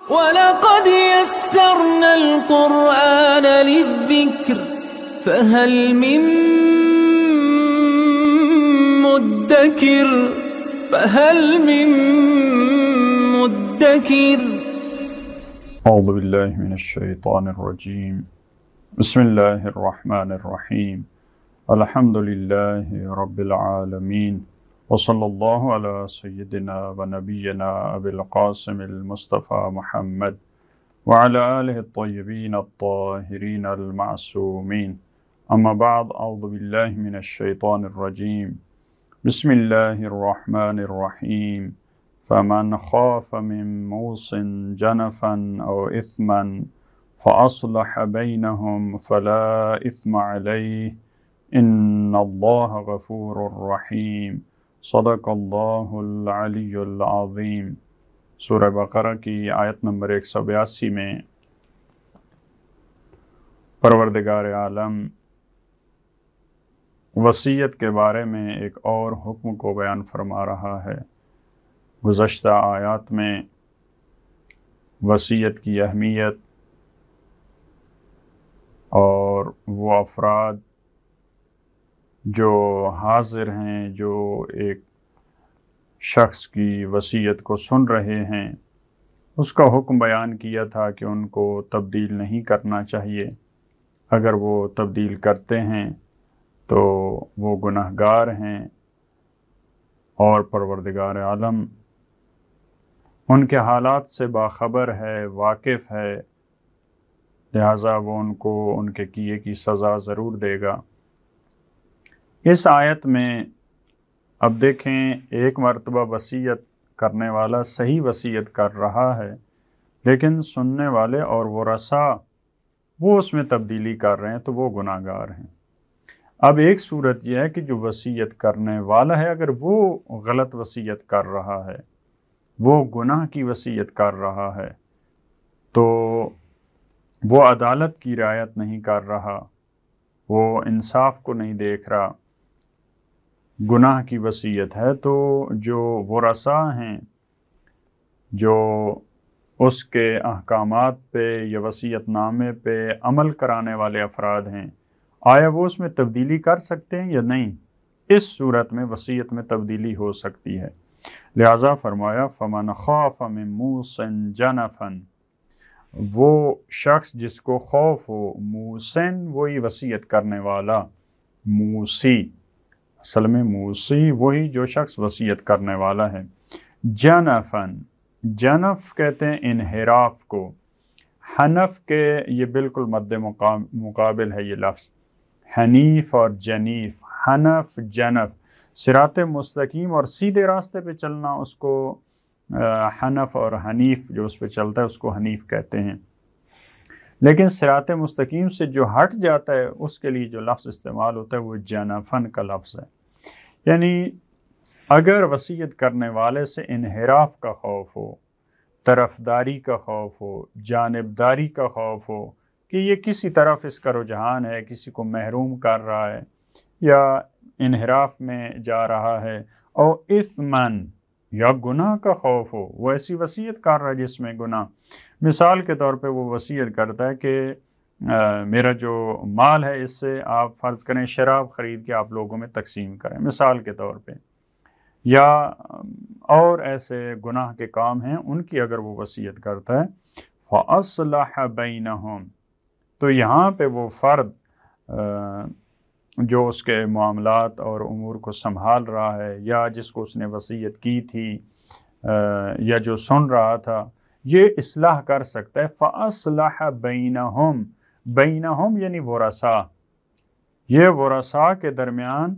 وَلَقَدْ يَسَّرْنَا الْقُرْآنَ لِلذِّكْرِ فَهَلْ مِن مُّدَّكِرٍ اعوذ باللہ من الشیطان الرجیم بسم اللہ الرحمن الرحیم الحمد للہ رب العالمین وصلی اللہ علی سیدنا و نبینا ابی القاسم المصطفى محمد وعلى آلہ الطیبین الطاہرین المعصومین اما بعد اعوذ باللہ من الشیطان الرجیم بسم اللہ الرحمن الرحیم فمن خاف من موص جنفا او اثما فاصلح بینہم فلا اثم علیہ ان اللہ غفور رحیم صدق اللہ العلی العظیم۔ سورہ بقرہ کی آیت نمبر 182 میں پروردگار عالم وصیت کے بارے میں ایک اور حکم کو بیان فرما رہا ہے۔ گزشتہ آیات میں وصیت کی اہمیت اور وہ افراد جو حاضر ہیں، جو ایک شخص کی وصیت کو سن رہے ہیں، اس کا حکم بیان کیا تھا کہ ان کو تبدیل نہیں کرنا چاہیے۔ اگر وہ تبدیل کرتے ہیں تو وہ گناہگار ہیں، اور پروردگار عالم ان کے حالات سے باخبر ہے، واقف ہے، لہٰذا وہ ان کو ان کے کیے کی سزا ضرور دے گا۔ اس آیت میں اب دیکھیں، ایک مرتبہ وصیت کرنے والا صحیح وصیت کر رہا ہے، لیکن سننے والے اور ورثاء وہ اس میں تبدیلی کر رہے ہیں تو وہ گناہگار ہیں۔ اب ایک صورت یہ ہے کہ جو وصیت کرنے والا ہے، اگر وہ غلط وصیت کر رہا ہے، وہ گناہ کی وصیت کر رہا ہے، تو وہ عدالت کی رعایت نہیں کر رہا، وہ انصاف کو نہیں دیکھ رہا، گناہ کی وصیت ہے، تو جو ورثاء ہیں، جو اس کے احکامات پہ یا وصیت نامے پہ عمل کرانے والے افراد ہیں، آیا وہ اس میں تبدیلی کر سکتے ہیں یا نہیں؟ اس صورت میں وصیت میں تبدیلی ہو سکتی ہے۔ لہذا فرمایا فمن خاف من موص جنفا، وہ شخص جس کو خوف ہو، موسن وہی وصیت کرنے والا، موسی اصل میں موسی وہی جو شخص وصیت کرنے والا ہے، جنفن، جنف کہتے ہیں انحراف کو، حنف کے یہ بالکل مد مقابل ہے یہ لفظ، حنیف اور جنیف، حنف جنف، صراط مستقیم اور سیدھے راستے پہ چلنا اس کو حنف، اور حنیف جو اس پہ چلتا ہے اس کو حنیف کہتے ہیں۔ لیکن صراط مستقیم سے جو ہٹ جاتا ہے اس کے لیے جو لفظ استعمال ہوتا ہے وہ جنفن کا لفظ ہے۔ یعنی اگر وصیت کرنے والے سے انحراف کا خوف ہو، طرفداری کا خوف ہو، جانبداری کا خوف ہو کہ یہ کسی طرف اس کا رجحان ہے، کسی کو محروم کر رہا ہے یا انحراف میں جا رہا ہے، اور اثمن یا گناہ کا خوف ہو، وہ ایسی وصیت کر رہا ہے جس میں گناہ، مثال کے طور پہ وہ وصیت کرتا ہے کہ میرا جو مال ہے اس سے آپ فرض کریں شراب خرید کے آپ لوگوں میں تقسیم کریں، مثال کے طور پہ، یا اور ایسے گناہ کے کام ہیں ان کی اگر وہ وصیت کرتا ہے، فَأَصْلَحَ بَيْنَهُمْ، تو یہاں پہ وہ فرد جو اس کے معاملات اور امور کو سنبھال رہا ہے، یا جس کو اس نے وصیت کی تھی یا جو سن رہا تھا، یہ اصلاح کر سکتا ہے۔ فَأَصْلَحَ بَيْنَهُمْ، بینہم یعنی ورثاء، یہ ورثاء کے درمیان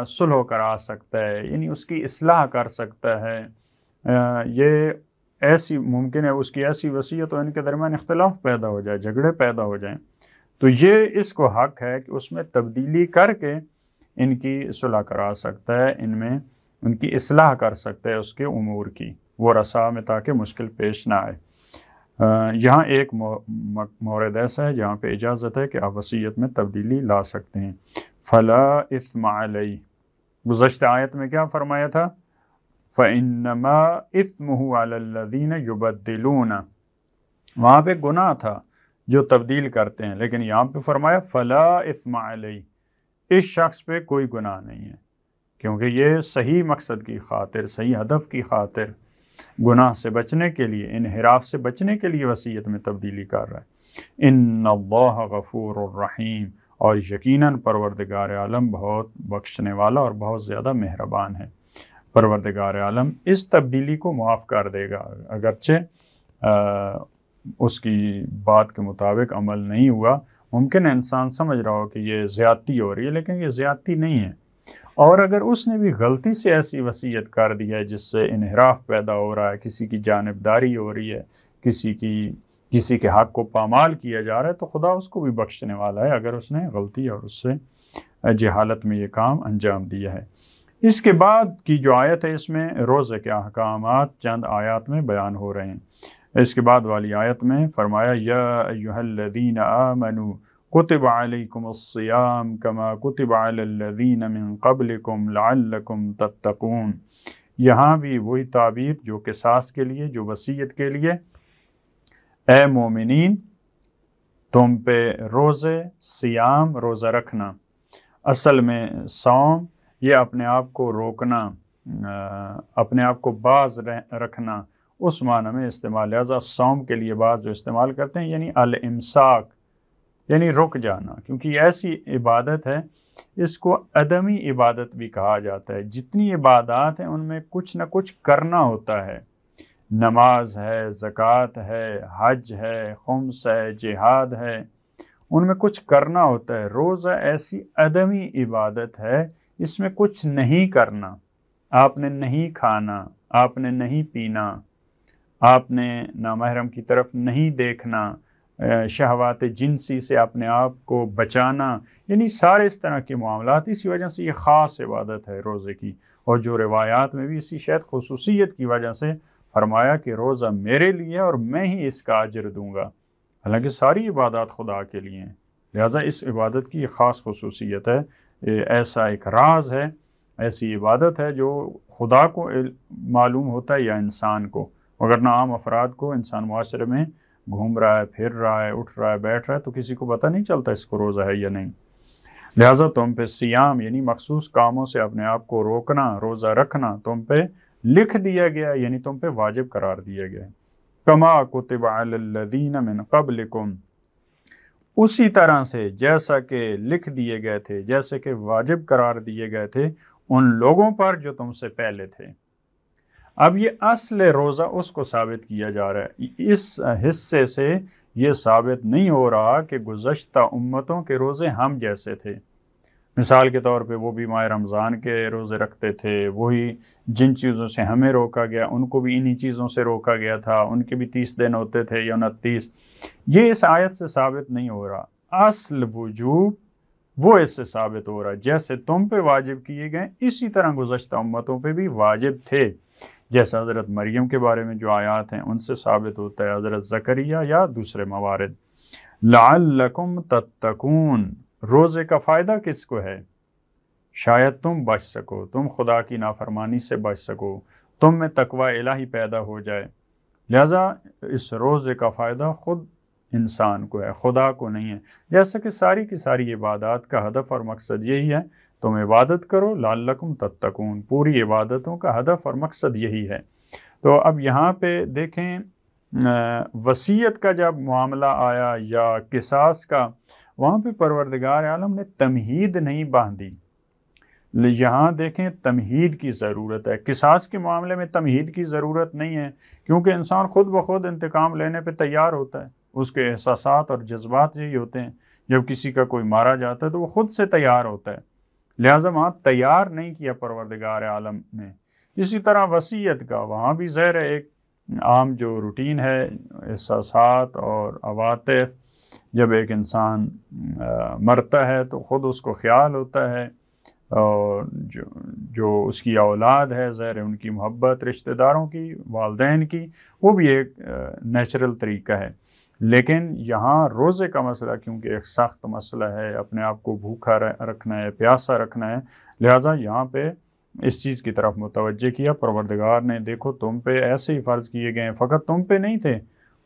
صلح کرا سکتا ہے، یعنی اس کی اصلاح کر سکتا ہے۔ یہ ایسی ممکن ہے اس کی ایسی وصیت ہو ان کے درمیان اختلاف پیدا ہو جائے، جھگڑے پیدا ہو جائیں، تو یہ اس کو حق ہے کہ اس میں تبدیلی کر کے ان کی صلح کرا سکتا ہے، ان میں ان کی اصلاح کر سکتا ہے اس کے امور کی، ورثاء میں، تاکہ مشکل پیش نہ آئے۔ یہاں ایک مورد ایسا ہے جہاں پہ اجازت ہے کہ آپ وصیت میں تبدیلی لا سکتے ہیں۔ فلا اثم علیہ، گزشتہ آیت میں کیا فرمایا تھا؟ فَإِنَّمَا إِثْمُهُ عَلَى الَّذِينَ يُبَدِّلُونَ، وہاں پہ گناہ تھا جو تبدیل کرتے ہیں، لیکن یہاں پہ فرمایا فلا اثم علیہ، اس شخص پہ کوئی گناہ نہیں ہے، کیونکہ یہ صحیح مقصد کی خاطر، صحیح ہدف کی خاطر، گناہ سے بچنے کے لیے، انحراف سے بچنے کے لیے وصیت میں تبدیلی کر رہا ہے۔ ان اللہ غفور الرحیم، اور یقیناً پروردگار عالم بہت بخشنے والا اور بہت زیادہ مہربان ہے۔ پروردگار عالم اس تبدیلی کو معاف کر دے گا، اگرچہ اس کی بات کے مطابق عمل نہیں ہوا۔ ممکن ہے انسان سمجھ رہا ہو کہ یہ زیادتی ہو رہی ہے، لیکن یہ زیادتی نہیں ہے۔ اور اگر اس نے بھی غلطی سے ایسی وصیت کر دی ہے جس سے انحراف پیدا ہو رہا ہے، کسی کی جانبداری ہو رہی ہے، کسی کے حق کو پامال کیا جا رہا ہے، تو خدا اس کو بھی بخشنے والا ہے اگر اس نے غلطی اور اس سے جہالت میں یہ کام انجام دیا ہے۔ اس کے بعد کی جو آیت ہے، اس میں روزے کے احکامات چند آیات میں بیان ہو رہے ہیں۔ اس کے بعد والی آیت میں فرمایا یا ایھا الذین آمنوا کتب علیکم الصیام کما کتب علی الذین من قبلکم لعلکم تتقون۔ یہاں بھی وہی تعبیر جو قصاص کے لیے، جو وصیت کے لیے، اے مومنین تم پہ روزے، سیام، روزہ رکھنا، اصل میں صوم یہ اپنے آپ کو روکنا، اپنے آپ کو باز رکھنا، اس معنی میں استعمال، لہذا صوم کے لیے بعض جو استعمال کرتے ہیں یعنی الامساک، یعنی رک جانا، کیونکہ یہ ایسی عبادت ہے، اس کو عدمی عبادت بھی کہا جاتا ہے۔ جتنی عبادات ہیں ان میں کچھ نہ کچھ کرنا ہوتا ہے، نماز ہے، زکوٰۃ ہے، حج ہے، خمس ہے، جہاد ہے، ان میں کچھ کرنا ہوتا ہے۔ روزہ ایسی عدمی عبادت ہے، اس میں کچھ نہیں کرنا، آپ نے نہیں کھانا، آپ نے نہیں پینا، آپ نے نامحرم کی طرف نہیں دیکھنا، شہوات جنسی سے اپنے آپ کو بچانا، یعنی سارے اس طرح کے معاملات۔ اسی وجہ سے یہ خاص عبادت ہے روزے کی، اور جو روایات میں بھی اسی شاید خصوصیت کی وجہ سے فرمایا کہ روزہ میرے لیے اور میں ہی اس کا اجر دوں گا، حالانکہ ساری عبادات خدا کے لیے ہیں، لہٰذا اس عبادت کی خاص خصوصیت ہے۔ ایسا ایک راز ہے، ایسی عبادت ہے جو خدا کو معلوم ہوتا ہے یا انسان کو، وگرنہ عام افراد کو، انسان معاشرے میں گھوم رہا ہے، پھر رہا ہے، اٹھ رہا ہے، بیٹھ رہا ہے، تو کسی کو پتہ نہیں چلتا اس کو روزہ ہے یا نہیں۔ لہٰذا تم پہ سیام یعنی مخصوص کاموں سے اپنے آپ کو روکنا، روزہ رکھنا تم پہ لکھ دیا گیا، یعنی تم پہ واجب قرار دیا گیا۔ کما کتب علی الذین من قبلکم، اسی طرح سے جیسا کہ لکھ دیے گئے تھے، جیسے کہ واجب قرار دیے گئے تھے ان لوگوں پر جو تم سے پہلے تھے۔ اب یہ اصل روزہ اس کو ثابت کیا جا رہا ہے، اس حصے سے یہ ثابت نہیں ہو رہا کہ گزشتہ امتوں کے روزے ہم جیسے تھے۔ مثال کے طور پہ وہ بھی ماہ رمضان کے روزے رکھتے تھے، وہی جن چیزوں سے ہمیں روکا گیا ان کو بھی انہی چیزوں سے روکا گیا تھا، ان کے بھی 30 دن ہوتے تھے یا 29۔ یہ اس آیت سے ثابت نہیں ہو رہا، اصل وجوب وہ اس سے ثابت ہو رہا، جیسے تم پہ واجب کیے گئے اسی طرح گزشتہ امتوں پہ بھی واجب تھے، جیسا حضرت مریم کے بارے میں جو آیات ہیں ان سے ثابت ہوتا ہے، حضرت زکریا یا دوسرے موارد۔ لعلکم تتقون، روزے کا فائدہ کس کو ہے؟ شاید تم بچ سکو، تم خدا کی نافرمانی سے بچ سکو، تم میں تقوی الہی پیدا ہو جائے۔ لہذا اس روزے کا فائدہ خود انسان کو ہے، خدا کو نہیں ہے۔ جیسا کہ ساری کی ساری عبادات کا ہدف اور مقصد یہی ہے، تم عبادت کرو لعلکم تتقون، پوری عبادتوں کا ہدف اور مقصد یہی ہے۔ تو اب یہاں پہ دیکھیں وصیت کا جب معاملہ آیا یا قصاص کا، وہاں پہ پروردگار عالم نے تمہید نہیں باندھی۔ یہاں دیکھیں تمہید کی ضرورت ہے، قصاص کے معاملے میں تمہید کی ضرورت نہیں ہے، کیونکہ انسان خود بخود انتقام لینے پہ تیار ہوتا ہے، اس کے احساسات اور جذبات یہی ہوتے ہیں، جب کسی کا کوئی مارا جاتا ہے تو وہ خود سے تیار ہوتا ہے، لہٰذا وہاں تیار نہیں کیا پروردگار عالم نے۔ اسی طرح وصیت کا وہاں بھی ظاہر ہے ایک عام جو روٹین ہے، احساسات اور عواطف، جب ایک انسان مرتا ہے تو خود اس کو خیال ہوتا ہے، اور جو اس کی اولاد ہے ظاہر ہے ان کی محبت، رشتہ داروں کی، والدین کی، وہ بھی ایک نیچرل طریقہ ہے۔ لیکن یہاں روزے کا مسئلہ کیونکہ ایک سخت مسئلہ ہے، اپنے آپ کو بھوکا رکھنا ہے، پیاسا رکھنا ہے، لہٰذا یہاں پہ اس چیز کی طرف متوجہ کیا پروردگار نے، دیکھو تم پہ ایسے ہی فرض کیے گئے ہیں، فقط تم پہ نہیں تھے،